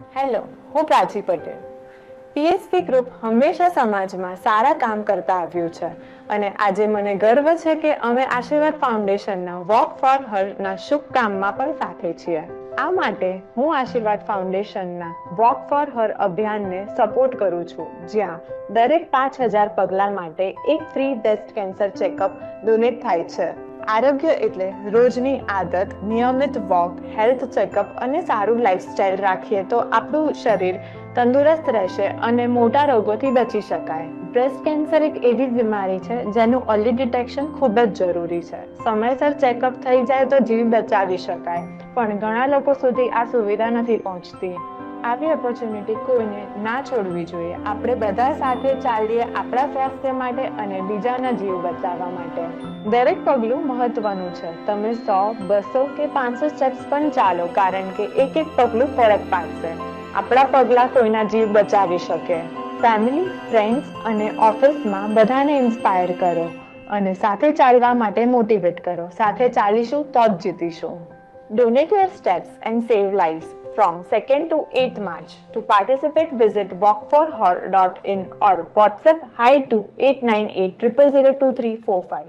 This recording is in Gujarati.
હેલો, હું પ્રાચી પટેલ. પીએસપી ગ્રુપ હંમેશા સમાજમાં સારા કામ કરતા આવ્યું છે અને આજે મને ગર્વ છે કે અમે આશીર્વાદ ફાઉન્ડેશનના વોક ફોર હરના શુભ કામમાં પણ સાથે છીએ. આ માટે હું આશીર્વાદ ફાઉન્ડેશનના વોક ફોર હર અભિયાનને સપોર્ટ કરું છું, જ્યાં દરેક 5,000 પગલા માટે એક free breast cancer checkup donate થાય છે. આરોગ્ય એટલે રોજની આદત, નિયમિત વોક, હેલ્થ ચેકઅપ અને સારું લાઈફસ્ટાઈલ રાખીએ તો આપણું શરીર તંદુરસ્ત રહેશે અને મોટા રોગોથી બચી શકાય. બ્રેસ્ટ કેન્સર એક એવી બીમારી છે જેનું અર્લી ડિટેક્શન ખૂબ જ જરૂરી છે. સમયસર ચેકઅપ થઈ જાય તો જીવ બચાવી શકાય, પણ ઘણા લોકો સુધી આ સુવિધા નથી પહોંચતી. આવી ઓપોર્ચ્યુનિટી કોઈને ના છોડવી જોઈએ. આપણે બધા સાથે ચાલીએ આપણા સ્વાસ્થ્ય માટે અને બીજાના જીવ બચાવવા માટે. દરેક પગલું મહત્વનું છે. તમે 100, 200 કે 500 સ્ટેપ્સ પણ ચાલો, કારણ કે એક એક પગલું ફરક પાડશે. આપણા પગલાં કોઈના જીવ બચાવી શકે. ફેમિલી, ફ્રેન્ડ્સ અને ઓફિસમાં બધાને ઇન્સ્પાયર કરો અને સાથે ચાલવા માટે મોટિવેટ કરો. સાથે ચાલીશું તો જ જીતીશું. Donate your steps and save lives from 2nd to 8th March. To participate, visit walkforher.in or WhatsApp hi to 898 000 2345.